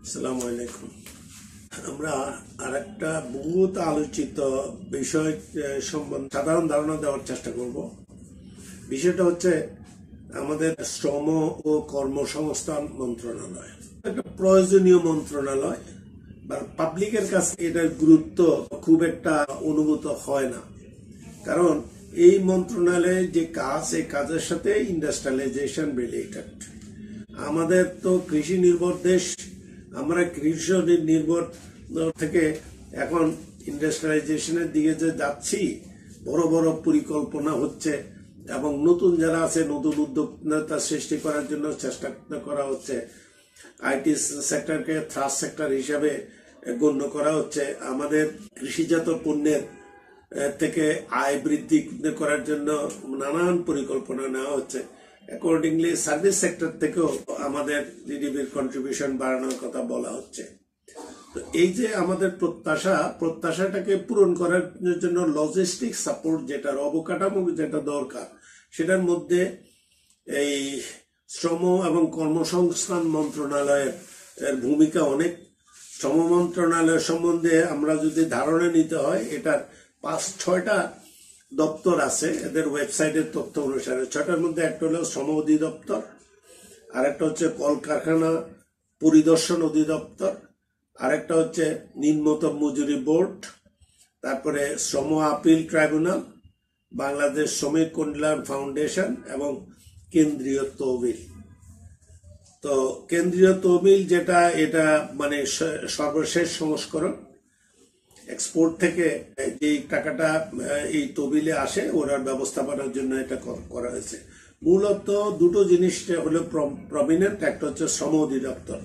আসসালামু আলাইকুম। আমরা আরেকটা বহুত আলোচিত বিষয় সম্বন্ধে সাধারণ ধারণা দেওয়ার চেষ্টা করব। বিষয়টা হচ্ছে আমাদের শ্রম ও কর্মসংস্থান মন্ত্রণালয় একটা প্রয়োজনীয় মন্ত্রণালয়, বা পাবলিকের কাছে এটার গুরুত্ব খুব একটা অনুভূত হয় না, কারণ এই মন্ত্রণালয়ের যে কাজ, এই কাজের সাথে ইন্ডাস্ট্রিয়ালাইজেশন রিলেটেড। আমাদের তো কৃষি নির্ভর দেশ, আমরা কৃষি নির্ভর থেকে এখন ইন্ডাস্ট্রিয়ালাইজেশনের দিকে যে যাচ্ছি, বড় বড় পরিকল্পনা হচ্ছে এবং নতুন যারা আছে নতুন উদ্যোক্তা সৃষ্টি করার জন্য চেষ্টা করা হচ্ছে। আইটি সেক্টরকে থ্রাস্ট সেক্টর হিসাবে গণ্য করা হচ্ছে। আমাদের কৃষিজাত পণ্যের থেকে আয় বৃদ্ধি করার জন্য নানান পরিকল্পনা নেওয়া হচ্ছে। অ্যাকর্ডিংলি সার্ভিস সেক্টর থেকেও আমাদের জিডিপির কন্ট্রিবিউশন বাড়ানোর কথা বলা হচ্ছে। তো এই যে আমাদের প্রত্যাশাটাকে পূরণ করার জন্য লজিস্টিক সাপোর্ট, যেটার অবকাঠামো যেটা দরকার, সেটার মধ্যে এই শ্রম এবং কর্মসংস্থান মন্ত্রণালয়ের ভূমিকা অনেক। শ্রম মন্ত্রণালয় সম্বন্ধে আমরা যদি ধারণা নিতে হয়, এটার 5-6টা দপ্তর আছে এদের ওয়েবসাইটের তথ্য অনুসারে। 6টার মধ্যে একটা হলো শ্রম অধিদপ্তর, আরেকটা হচ্ছে কলকারখানা পরিদর্শন অধিদপ্তর, আরেকটা হচ্ছে নিম্নতম মজুরি বোর্ড, তারপরে শ্রম আপিল ট্রাইব্যুনাল, বাংলাদেশ শ্রমিক কল্যাণ ফাউন্ডেশন এবং কেন্দ্রীয় তহবিল। তো কেন্দ্রীয় তহবিল যেটা, এটা মানে সর্বশেষ সংস্করণ। এক্সপোর্ট থেকে যে টাকাটা এই তহবিলে আসে, ওরা ব্যবস্থাপনার জন্য এটা করা হয়েছে। মূলত দুটো জিনিস হলো প্রমিনেন্ট। একটা হচ্ছে শ্রম অধিদপ্তর।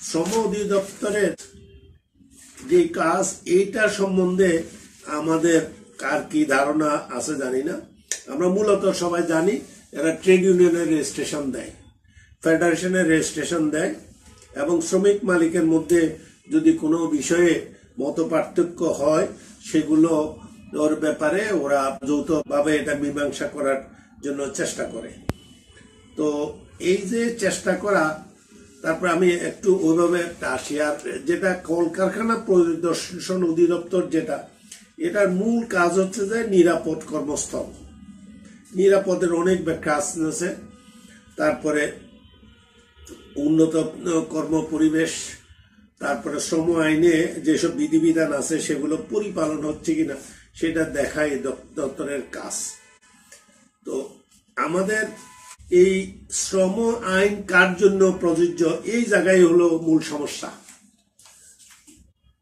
শ্রম অধিদপ্তরের যে কাজ, এইটা সম্বন্ধে আমাদের কার কি ধারণা আছে জানি না। আমরা মূলত সবাই জানি এরা ট্রেড ইউনিয়নের রেজিস্ট্রেশন দেয়, ফেডারেশনের রেজিস্ট্রেশন দেয়, এবং শ্রমিক মালিকের মধ্যে যদি কোনো বিষয়ে মত পার্থক্য হয়, সেগুলো ওর ব্যাপারে ওরা যৌথভাবে এটা মীমাংসা করার জন্য চেষ্টা করে। তো এই যে চেষ্টা করা, তারপর আমি একটু ওইভাবে আসি। আর যেটা কলকারখানা পরিদর্শন অধিদপ্তর, যেটা এটার মূল কাজ হচ্ছে যে নিরাপদ কর্মস্থল, নিরাপদের অনেক ব্যাখ্যা আছে। তারপরে উন্নত কর্ম পরিবেশ, তারপরে শ্রম আইনে যেসব বিধিবিধান আছে সেগুলো পরিপালন হচ্ছে কিনা সেটা দেখাই দপ্তরের কাজ। তো আমাদের এই শ্রম আইন কার জন্য প্রযোজ্য, এই জায়গায় হলো মূল সমস্যা।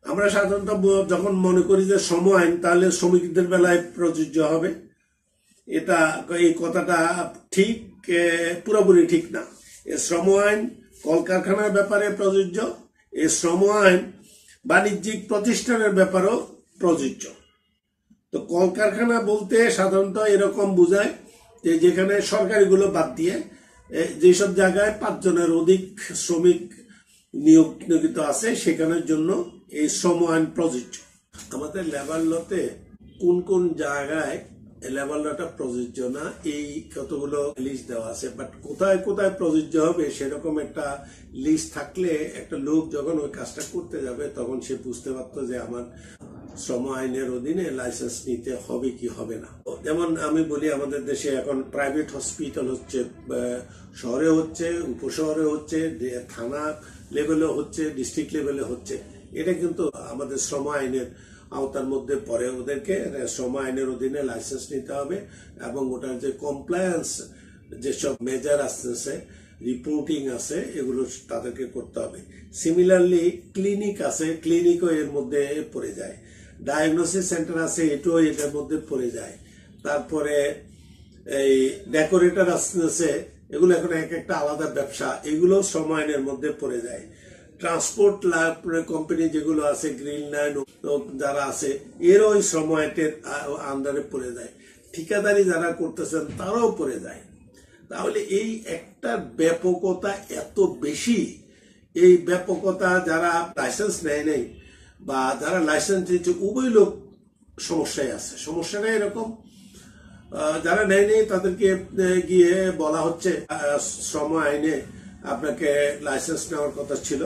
আমরা সাধারণত যখন মনে করি যে শ্রম আইন, তাহলে শ্রমিকদের বেলায় প্রযোজ্য হবে। এটা, এই কথাটা ঠিক পুরোপুরি ঠিক না। এই শ্রম আইন কলকারখানার ব্যাপারে প্রযোজ্য, এই শ্রম আইন বাণিজ্যিক প্রতিষ্ঠানের ব্যাপারেও প্রযোজ্য। তো কলকারখানা বলতে সাধারণত এরকম বোঝায় যে যেখানে সরকারিগুলো বাদ দিয়ে যেসব জায়গায় 5 জনের অধিক শ্রমিক নিয়োজিত আছে, সেখানের জন্য এই শ্রম আইন প্রযোজ্য। আমাদের লেবার লতে কোন কোন জায়গায় লেবার লটা প্রযোজ্য না, এই কতগুলো লিস্ট দেওয়া আছে। বাট কোথায় কোথায় প্রযোজ্য হবে সেরকম একটা লিস্ট থাকলে একটা লোক যখন ওই কাজটা করতে যাবে, তখন সে বুঝতে পারতো যে আমার শ্রম আইনের অধীনে লাইসেন্স নিতে হবে কি হবে না। যেমন আমি বলি, আমাদের দেশে এখন প্রাইভেট হসপিটাল হচ্ছে, শহরে হচ্ছে, উপশহরে হচ্ছে, থানা লেভেলে হচ্ছে, ডিস্ট্রিক্ট লেভেলে হচ্ছে। এটা কিন্তু আমাদের শ্রম আইনের আওতার মধ্যে পড়ে। ওদেরকে শ্রম আইনের অধীনে লাইসেন্স নিতে হবে, এবং ওটার যে কমপ্লায়েন্স, যেসব মেজার আসতেছে, রিপোর্টিং আছে, এগুলো তাদেরকে করতে হবে। সিমিলারলি ক্লিনিক আছে, ক্লিনিকও এর মধ্যে পড়ে যায়। ডায়াগনোসিস সেন্টার আছে, এটাও এটার মধ্যে পড়ে যায়। তারপরে এই ডেকোরেটর আসতেছে, এগুলো এখন এক একটা আলাদা ব্যবসা, এগুলো শ্রম আইনের মধ্যে পড়ে যায়। ট্রান্সপোর্ট কোম্পানি যেগুলো আছে, গ্রিন লাইন যারা আছে, এরও ওই শ্রম আইনের আন্ডারে পড়ে যায়। ঠিকাদারি যারা করতেছেন তারাও পড়ে যায়। তাহলে এই একটা ব্যাপকতা এত বেশি, এই ব্যাপকতা যারা লাইসেন্স নেয় নাই বা যারা লাইসেন্স দিচ্ছে, উভয় লোক সমস্যায় আছে। সমস্যাটা এরকম, যারা নেয় নেই তাদেরকে গিয়ে বলা হচ্ছে শ্রম আইনে আপনাকে লাইসেন্স নেওয়ার কথা ছিল,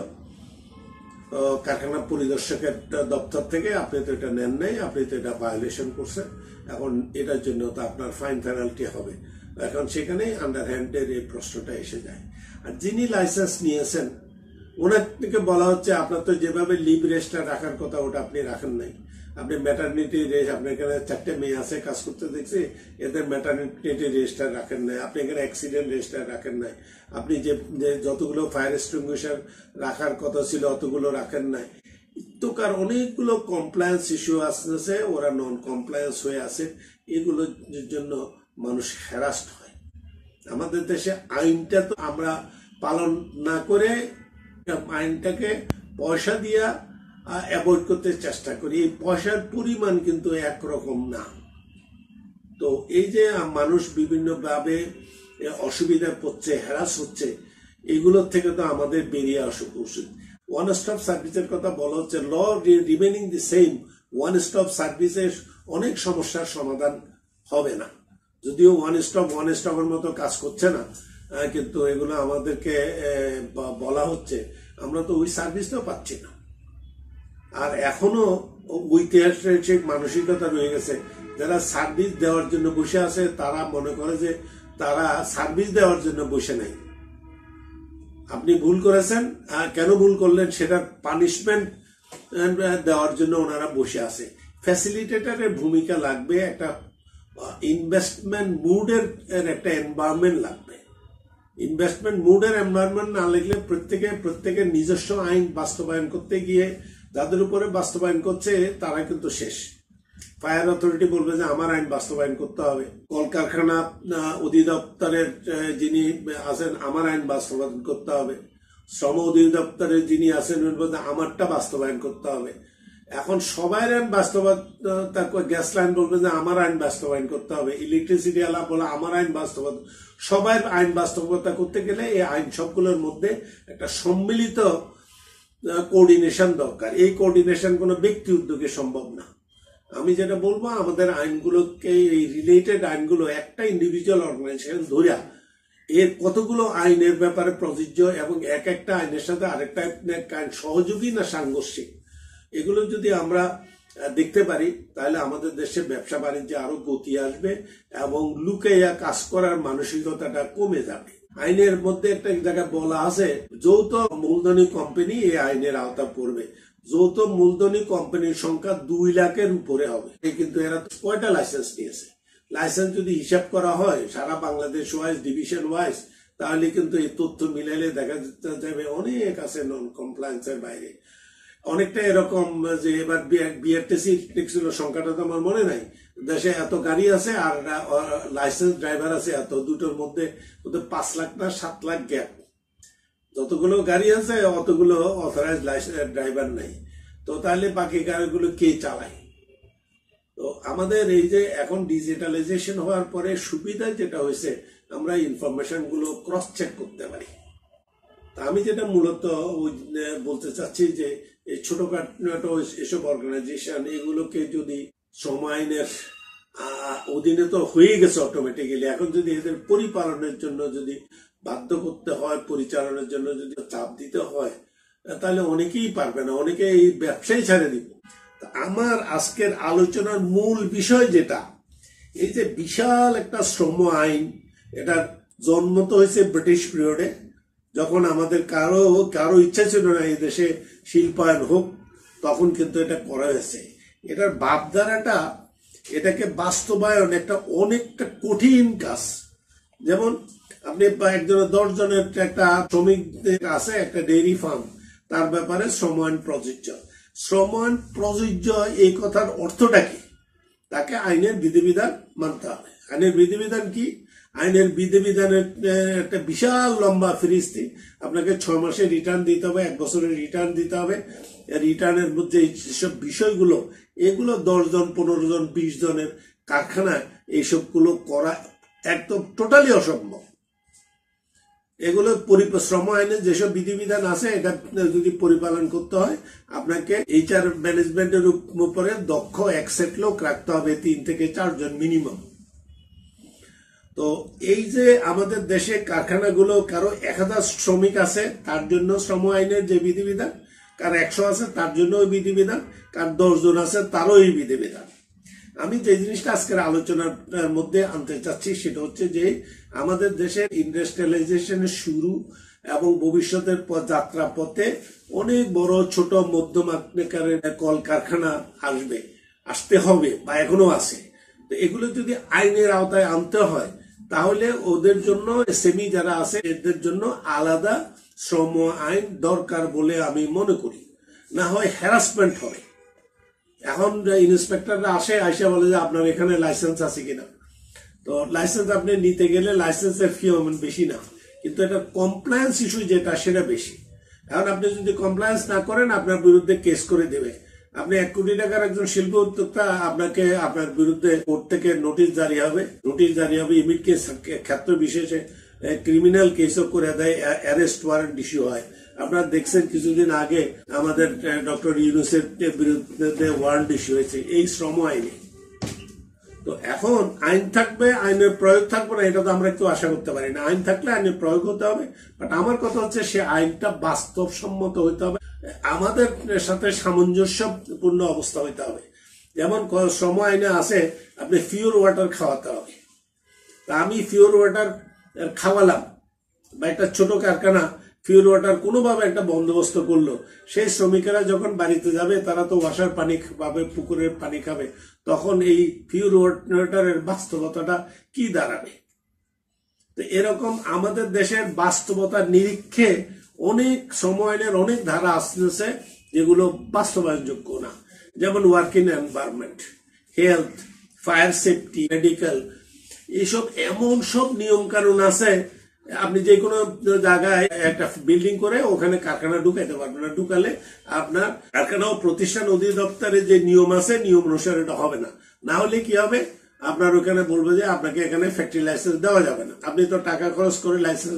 কারখানা পরিদর্শকের দপ্তর থেকে আপনি তো এটা নেন নাই, আপনি তো এটা ভায়োলেশন করছেন, এখন এটার জন্য তো আপনার ফাইন পেনাল্টি হবে। এখন সেখানেই আন্ডারহ্যান্ডের এই প্রশ্নটা এসে যায়। আর যিনি লাইসেন্স নিয়েছেন ওনার থেকে বলা হচ্ছে আপনার তো যেভাবে লিভ রেস্টটা রাখার কথা ওটা আপনি রাখেন নাই, আপনি ম্যাটারনিটি রেস্ট, আপনার এখানে 4টে মেয়ে আছে কাজ করতে দেখছি, এদের ম্যাটারনিটি রেজিস্টার রাখেন নাই, আপনি এখানে অ্যাক্সিডেন্ট রেজিস্টার রাখেন নাই, আপনি যে যতগুলো ফায়ার এক্সটিংগুইশার রাখার কথা ছিল অতগুলো রাখেন নাই। তোকার অনেকগুলো কমপ্লায়েন্স ইস্যু আসতেছে, ওরা নন কমপ্লায়েন্স হয়ে আছে, এগুলোর জন্য মানুষ হ্যারাস্ট হয়। আমাদের দেশে আইনটা তো আমরা পালন না করে আইনটাকে পয়সা দিয়া অ্যাভয়েড করতে চেষ্টা করি। এই পয়সার পরিমাণ কিন্তু একরকম না। তো এই যে মানুষ বিভিন্নভাবে অসুবিধায় পড়ছে, হ্যারাস হচ্ছে, এগুলোর থেকে তো আমাদের বেরিয়ে আসা উচিত। ওয়ান স্টপ সার্ভিসের কথা বলা হচ্ছে, ল remaining the same, one stop সার্ভিসের অনেক সমস্যার সমাধান হবে না, যদিও ওয়ান স্টপের মতো কাজ করছে না, কিন্তু এগুলো আমাদেরকে বলা হচ্ছে, আমরা তো ওই সার্ভিসটাও পাচ্ছি না। আর এখনো ঐতিহাসিক মানসিকতা রয়ে গেছে, যারা সার্ভিস দেওয়ার জন্য বসে আছে তারা মনে করে যে তারা সার্ভিস দেওয়ার জন্য বসে নাই। আপনি ভুল করেছেন, কেন ভুল করলেন সেটার পানিশমেন্ট দেওয়ার জন্য ওনারা বসে আছে। ফ্যাসিলিটেটরের ভূমিকা লাগবে, একটা ইনভেস্টমেন্ট মুডের একটা এনভায়রনমেন্ট লাগবে। ইনভেস্টমেন্ট মুডের এনভায়রনমেন্ট না লাগলে প্রত্যেকের নিজস্ব আইন বাস্তবায়ন করতে গিয়ে যাদের উপরে বাস্তবায়ন করছে তারা কিন্তু শেষ। ফায়ার অথরিটি বলবে যে আমার আইন বাস্তবায়ন করতে হবে, কলকারখানা অধিদপ্তরের যিনি আছেন আমার আইন বাস্তবায়ন করতে হবে, শ্রম অধিদপ্তরের যিনি আছেন বলবে আমারটা বাস্তবায়ন করতে হবে। এখন সবাই আইন বাস্তবায়ন, গ্যাস লাইন বলবে যে আমার আইন বাস্তবায়ন করতে হবে, ইলেকট্রিসিটি আলা বলে আমার আইন বাস্তবায়ন, সবাই আইন বাস্তবতা করতে গেলে এই আইন সবগুলোর মধ্যে একটা সম্মিলিত কোঅর্ডিনেশন দরকার। এই কোঅর্ডিনেশন কোনো ব্যক্তি উদ্যোগে সম্ভব না। আমি যেটা বলবো, আমাদের আইনগুলোকে, এই রিলেটেড আইনগুলো একটা ইন্ডিভিজুয়াল অর্গানাইজেশন ধরিয়া এর কতগুলো আইনের ব্যাপারে প্রযোজ্য এবং এক একটা আইনের সাথে আরেকটা আইন সহযোগী না সাংঘর্ষিক, এগুলো যদি আমরা দেখতে পারি তাহলে আমাদের দেশে ব্যবসা বাণিজ্যে আরো গতি আসবে এবং লুকাইয়া কাজ করার মানসিকতাটা কমে যাবে। আইনের মধ্যে একটা জায়গায় বলা আছে, যৌথ মূলধনী কোম্পানি এই আইনের আওতা পড়বে। যৌথ মূলধনী কোম্পানির সংখ্যা 2 লাখের উপরে হবে। কিন্তু এরা কয়টা লাইসেন্স নিয়েছে? লাইসেন্স যদি হিসাব করা হয় সারা বাংলাদেশ ওয়াইজ, ডিভিশন ওয়াইজ, তাহলে কিন্তু এই তথ্য মিলাইলে দেখা যাবে অনেক আছে নন কমপ্লায়েন্সের বাইরে। অনেকটা এরকম যে এবার বিআরটিসি ছিল, সংখ্যাটা তো আমার মনে নাই, দেশে এত গাড়ি আছে আর লাইসেন্স ড্রাইভার আছে এত, দুটোর মধ্যে 5 লাখ না 7 লাখ গ্যাপ। যতগুলো গাড়ি আছে অতগুলো অথরাইজ লাইসেন্স ড্রাইভার নাই। তো তাহলে বাকি গাড়িগুলো কে চালায়? তো আমাদের এই যে এখন ডিজিটালাইজেশন হওয়ার পরে সুবিধা যেটা হয়েছে, আমরা ইনফরমেশন গুলো ক্রস চেক করতে পারি। তা আমি যেটা মূলত বলতে চাচ্ছি যে এই ছোটখাটো এসব অর্গানাইজেশন এগুলোকে যদি শ্রম আইনের অধীনে তো হয়ে গেছে অটোমেটিক্যালি, এখন যদি এদের পরিপালনের জন্য যদি বাধ্য করতে হয়, পরিচালনার জন্য যদি চাপ দিতে হয়, তাহলে অনেকেই পারবে না, অনেকে এই ব্যবসায় ছেড়ে দিবে। আমার আজকের আলোচনার মূল বিষয় যেটা, এই যে বিশাল একটা শ্রম আইন, এটা জন্ম তো হয়েছে ব্রিটিশ পিরিয়ডে, যখন আমাদের কারো ইচ্ছা ছিল না এই দেশে শিল্পায়ন হোক, তখন কিন্তু এটা করা হয়েছে। এটার ভাবধারাটা, এটাকে বাস্তবায়ন একটা অনেকটা কঠিন কাজ। যেমন আপনি একজন 10 জনের একটা শ্রমিক আছে একটা ডেইরি ফার্ম, তার ব্যাপারে শ্রম আইন প্রযোজ্য। শ্রম আইন প্রযোজ্য এই কথার অর্থটা কি? তাকে আইনের বিধিবিধান মানতে হবে। আইনের বিধিবিধান কি? আইনের বিধিবিধানের একটা বিশাল লম্বা ফিরিস্তি, আপনাকে 6 মাসে রিটার্ন দিতে হবে, 1 বছরের রিটার্ন দিতে হবে। রিটার্নের মধ্যে এইসব বিষয়গুলো, এগুলো 10 জন 15 জন 20 জনের কারখানায় এইসবগুলো করা একদম টোটালি অসম্ভব। এগুলো শ্রম আইনে যেসব বিধিবিধান আছে, এটা যদি পরিপালন করতে হয় আপনাকে এইচআর ম্যানেজমেন্টের উপরে দক্ষ একসেট লোক রাখতে হবে, 3 থেকে 4 জন মিনিমাম। তো এই যে আমাদের দেশে কারখানাগুলো কারো 1000 শ্রমিক আছে, তার জন্য শ্রম আইনের যে বিধিবিধান, কার 100 আছে তার জন্য ওই বিধিবিধান, কার 10 জন আছে তারও এই বিধিবিধান। আমি যে জিনিসটা আজকের আলোচনার মধ্যে আনতে চাচ্ছি সেটা হচ্ছে যে আমাদের দেশের ইন্ডাস্ট্রিয়ালাইজেশনের শুরু এবং ভবিষ্যতের যাত্রা পথে অনেক বড় ছোট মধ্যম আকারের কলকারখানা আসতে হবে বা এখনো আছে। তো এগুলো যদি আইনের আওতায় আনতে হয় তাহলে ওদের জন্য সেমি যারা আছে এদের জন্য আলাদা শ্রম আইন দরকার বলে আমি মনে করি, না হয় হ্যারাসমেন্ট হবে। এখন ইন্সপেক্টররা আইসা বলে যে আপনার এখানে লাইসেন্স আছে কিনা, তো লাইসেন্স আপনি নিতে গেলে লাইসেন্সের ফি বেশি না, কিন্তু এটা কমপ্লায়েন্স ইস্যু যেটা সেটা বেশি। এখন আপনি যদি কমপ্লায়েন্স না করেন আপনার বিরুদ্ধে কেস করে দেবে। আপনি 1 কোটি টাকার একজন শিল্প উদ্যোক্তা, আপনার বিরুদ্ধে কোর্ট থেকে নোটিশ জারি হবে, ইমিট কেস ক্ষেত্র বিশেষে ক্রিমিনাল কেসও করে দেয়, অ্যারেস্ট ওয়ারেন্ট ইস্যু হয়। আপনারা দেখছেন কিছুদিন আগে আমাদের ডক্টর ইউনূসের বিরুদ্ধে ওয়ারেন্ট ইস্যু হয়েছে এই শ্রম আইনে। তো এখন আইন থাকবে, আইনের প্রয়োগ থাকবে না, এটা তো আমরা একটু আশা করতে পারি না। আইন থাকলে আইনের প্রয়োগ হতে হবে, বাট আমার কথা হচ্ছে সে আইনটা বাস্তবসম্মত হইতে হবে, আমাদের সাথে সামঞ্জস্যপূর্ণ অবস্থা হইতে হবে। যেমন শ্রম আইনে আছে আপনি পিওর ওয়াটার খাওয়াতে হবে। তা আমি পিওর ওয়াটার খাওয়ালাম বা একটা ছোট কারখানা পিওর ওয়াটার কোনোভাবে একটা বন্দোবস্ত করলো, সেই শ্রমিকেরা যখন বাড়িতে যাবে তারা তো ওয়াসার পানি পাবে, পুকুরের পানি খাবে, তখন এই পিওর ওয়াটারের বাস্তবতাটা কি দাঁড়াবে? তো এরকম আমাদের দেশের বাস্তবতার নিরীক্ষে অনেক শ্রম আইনের অনেক ধারা আসতেছে যেগুলো বাস্তবায়নযোগ্য না। যেমন working environment, health, fire safety, medical, এইসব এমন সব নিয়ম কানুন আছে আপনি যে কোনো জায়গায় একটা বিল্ডিং করে ওখানে কারখানা ঢুকাইতে পারবেন না। ঢুকালে আপনার কারখানা ও প্রতিষ্ঠান অধিদপ্তরের যে নিয়ম আছে নিয়ম অনুসারে এটা হবে না। না হলে কি হবে, আপনার ওখানে বলবে যে আপনাকে এখানে ফ্যাক্টরি লাইসেন্স দেওয়া যাবে না, আপনি তো টাকা খরচ করে লাইসেন্স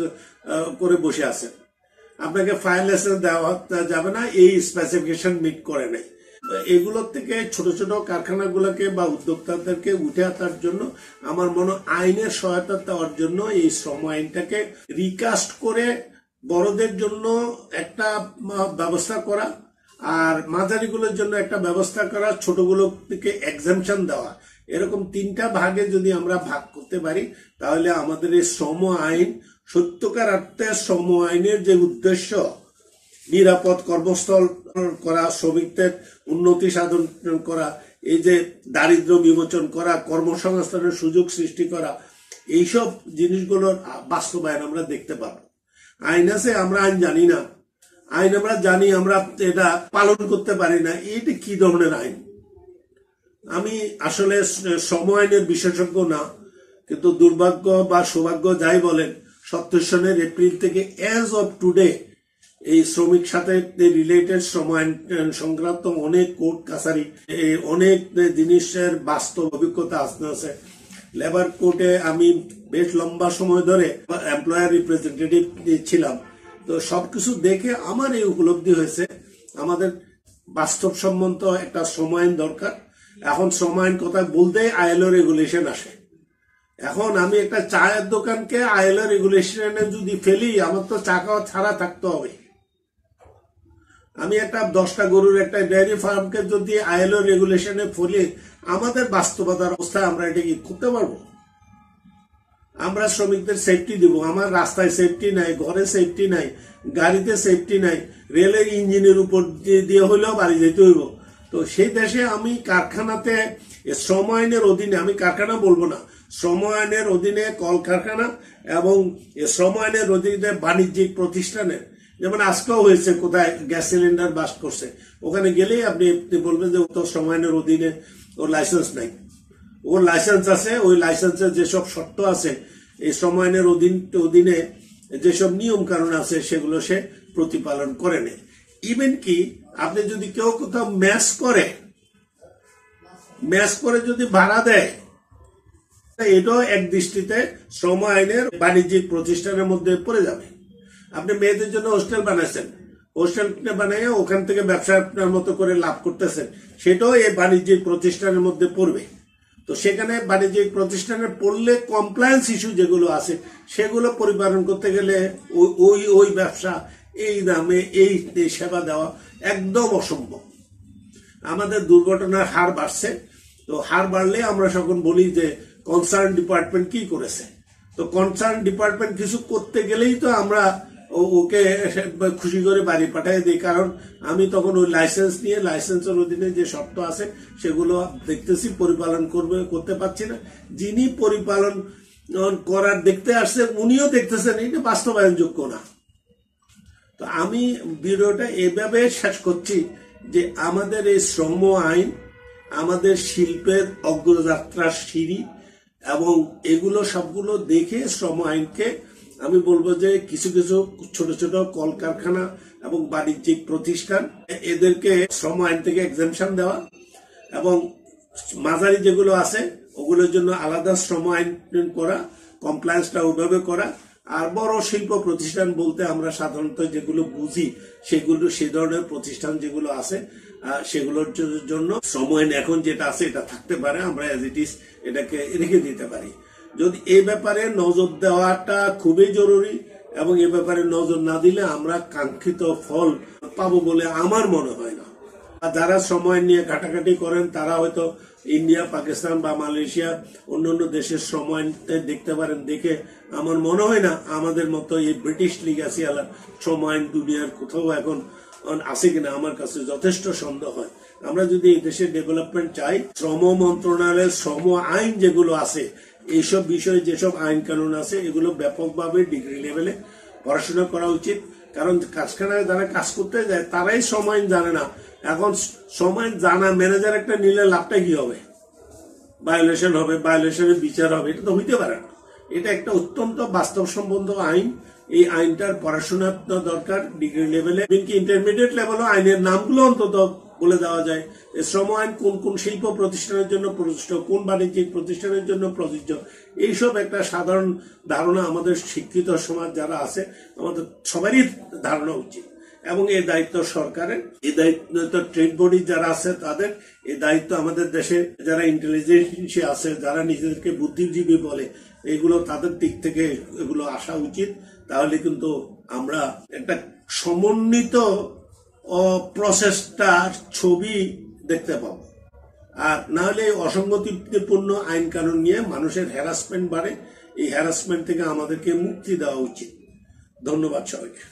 করে বসে আছেন, আপনাকে ফায়ার লাইসেন্স দেওয়া যাবে না, এই স্পেসিফিকেশন মিট করে নাই। এগুলোর থেকে ছোট ছোট কারখানাগুলোকে বা উদ্যোক্তাদেরকে উঠে আসার জন্য আমার মনে হয় আইনের সহায়তা দেওয়ার জন্য এই শ্রম আইনটাকে রিকাস্ট করে বড়দের জন্য একটা ব্যবস্থা করা আর মাঝারিগুলোর জন্য একটা ব্যবস্থা করা, ছোটগুলোর থেকে এক্সাম্পশন দেওয়া, এরকম 3টা ভাগে যদি আমরা ভাগ করতে পারি তাহলে আমাদের এই শ্রম আইন সত্যকার অর্থে শ্রম আইনের যে উদ্দেশ্য নিরাপদ কর্মস্থল করা, শ্রমিকদের উন্নতি সাধন করা, এই যে দারিদ্র বিমোচন করা, কর্মসংস্থানের সুযোগ সৃষ্টি করা, এইসব জিনিসগুলোর বাস্তবায়ন আমরা দেখতে পাবো। আইন আছে, আমরা আইন জানি না, আইন আমরা জানি, আমরা এটা পালন করতে পারি না, এটা কি ধরনের আইন? আমি আসলে শ্রম আইনের বিশেষজ্ঞ না, কিন্তু দুর্ভাগ্য বা সৌভাগ্য যাই বলেন 70 সনের এপ্রিল থেকে এজ অফ টুডে এই শ্রমিক সাথে রিলেটেড শ্রম আইন সংক্রান্ত অনেক কোর্ট কাছারি, অনেক জিনিসের বাস্তব অভিজ্ঞতা আছে। লেবার কোর্টে আমি বেশ লম্বা সময় ধরে এমপ্লয়ার রিপ্রেজেন্টেটিভ ছিলাম, তো সবকিছু দেখে আমার এই উপলব্ধি হয়েছে আমাদের বাস্তবসম্মত একটা শ্রম আইন দরকার। এখন শ্রম আইন কথা বলতে আইএলও রেগুলেশন আসে। এখন আমি একটা চায়ের দোকানকে আইএলও রেগুলেশনে যদি ফেলি, আমার তো চা খাওয়া ছাড়া থাকতে হবে। আমি একটা 10টা গরুর একটা ডেয়ারি ফার্মকে যদি আইএলও রেগুলেশনে ফেলি, আমাদের বাস্তবতার অবস্থায় আমরা এটা কি করতে পারবো? আমরা শ্রমিকদের সেফটি দিব, আমার রাস্তায় সেফটি নাই, ঘরে সেফটি নাই, গাড়িতে সেফটি নাই, রেলের ইঞ্জিনের উপর দিয়ে হইলেও বাড়ি যেতে হইব। তো সেই দেশে আমি কারখানাতে শ্রম আইনের অধীনে, আমি কারখানা বলবো না, শ্রম আইনের অধীনে কলকারখানা এবং শ্রম আইনের অধীনে বাণিজ্যিক প্রতিষ্ঠানের, যেমন আজকেও হয়েছে কোথায় গ্যাস সিলিন্ডার বাস্ট করছে, ওখানে গেলেই আপনি বলবেন যে ও তো শ্রম আইনের অধীনে, ওর লাইসেন্স নাই। ওর লাইসেন্স আছে, ওই লাইসেন্সের যেসব শর্ত আছে এই শ্রম আইনের অধীনে যেসব নিয়ম কানুন আছে সেগুলো সে প্রতিপালন করে নেয়। ইভেন কি আপনি যদি কেউ কোথাও ম্যাচ করে যদি ভাড়া দেয়, এটাও এক দৃষ্টিতে শ্রম আইনের বাণিজ্যিক প্রতিষ্ঠানের মধ্যে পড়ে যাবে। আপনি মেয়েদের জন্য হোস্টেল বানাইছেন, হোস্টেল বানাইয়া ওখান থেকে ব্যবসা আপনার মতো করে লাভ করতেছেন, সেটাও এই বাণিজ্যিক প্রতিষ্ঠানের মধ্যে পড়বে। তো সেখানে বাণিজ্যিক প্রতিষ্ঠানে পড়লে কমপ্লায়েন্স ইস্যু যেগুলো আছে সেগুলো পরিপালন করতে গেলে ওই ব্যবসা, এই দামে এই সেবা দেওয়া, একদম অসম্ভব। আমাদের দুর্ঘটনার হার বাড়ছে, তো হার বাড়লে আমরা সকল বলি যে কনসার্ন ডিপার্টমেন্ট কি করেছে। তো কনসার্ন ডিপার্টমেন্ট কিছু করতে গেলেই তো আমরা ওকে খুশি করে বাড়ি পাঠিয়ে দিই, কারণ আমি তখন ওই লাইসেন্স নিয়ে লাইসেন্সের অধীনে যে শর্ত আছে সেগুলো দেখতেছি, পরিপালন করতে পারছি না। যিনি পরিপালন করার দেখতে আসছে উনিও দেখতেছেন এটা বাস্তবায়নযোগ্য না। তো আমি ভিডিওটা এভাবে শেষ করছি যে আমাদের এই শ্রম আইন আমাদের শিল্পের অগ্রযাত্রার সিঁড়ি, এবং এগুলো সবগুলো দেখে শ্রম আইনকে আমি বলবো যে কিছু কিছু ছোট ছোট কলকারখানা এবং বাণিজ্যিক প্রতিষ্ঠান এদেরকে শ্রম আইন থেকে এক্সেমশন দেওয়া, এবং মাঝারি যেগুলো আছে ওগুলোর জন্য আলাদা শ্রম আইন করা, কমপ্লায়েন্সটা ওইভাবে করা। আর বড় শিল্প প্রতিষ্ঠান বলতে আমরা সাধারণত যেগুলো বুঝি সেগুলো সেই ধরনের প্রতিষ্ঠান যেগুলো আছে সেগুলোর জন্য শ্রম আইন এখন যেটা আছে এটা থাকতে পারে, আমরা অ্যাজ ইট ইজ এটাকে রেখে দিতে পারি। যদি এই ব্যাপারে নজর দেওয়াটা খুবই জরুরি, এবং এ ব্যাপারে নজর না দিলে আমরা কাঙ্ক্ষিত ফল পাবো বলে আমার মনে হয় না। যারা সময় নিয়ে ঘাটাঘাটি করেন তারা হয়তো ইন্ডিয়া, পাকিস্তান বা মালয়েশিয়া অন্যান্য দেশের সময় দেখতে পারেন, দেখে আমার মনে হয় না আমাদের মতো এই ব্রিটিশ লিগাসি আলা সময় দুনিয়ার কোথাও এখন আছে কিনা, আমার কাছে যথেষ্ট সন্দেহ হয়। আমরা যদি এই দেশের ডেভেলপমেন্ট চাই, শ্রম মন্ত্রণালয়ের শ্রম আইন যেগুলো আছে এইসব বিষয়ে যেসব আইন কানুন আছে এগুলো ব্যাপকভাবে ডিগ্রি লেভেলে পড়াশোনা করা উচিত। কারণ কারখানায় যারা কাজ করতে যায় তারাই শ্রম আইন জানে না। এখন শ্রম আইন জানা ম্যানেজার একটা নিলে লাভটা কি হবে? ভায়োলেশন হবে, ভায়োলেশনের বিচার হবে, এটা তো হইতে পারে না। এটা একটা অত্যন্ত বাস্তবসম্মত আইন। এই আইনটার পড়াশোনা দরকার ডিগ্রি লেভেলে, এমনকি ইন্টারমিডিয়েট লেভেলও আইনের নামগুলো অন্তত বলে দেওয়া যায়। শ্রম আইন কোন কোন শিল্প প্রতিষ্ঠানের জন্য প্রযোজ্য, কোন বাণিজ্যিক প্রতিষ্ঠানের জন্য প্রযোজ্য, এইসব একটা সাধারণ ধারণা আমাদের শিক্ষিত সমাজ যারা আছে আমাদের সবারই ধারণা উচিত। এবং এই দায়িত্ব সরকারের, এই দায়িত্ব ট্রেড বডি যারা আছে তাদের, এই দায়িত্ব আমাদের দেশে যারা ইন্টেলিজেন্সি আছে, যারা নিজেদেরকে বুদ্ধিজীবী বলে, এগুলো তাদের দিক থেকে এগুলো আসা উচিত। তাহলে কিন্তু আমরা একটা সমন্বিত প্রসেসটার ছবি দেখতে পাবো। আর নাহলে অসঙ্গতিপূর্ণ আইন কানুন নিয়ে মানুষের হ্যারাসমেন্ট বাড়ে। এই হ্যারাসমেন্ট থেকে আমাদেরকে মুক্তি দেওয়া উচিত। ধন্যবাদ সবাইকে।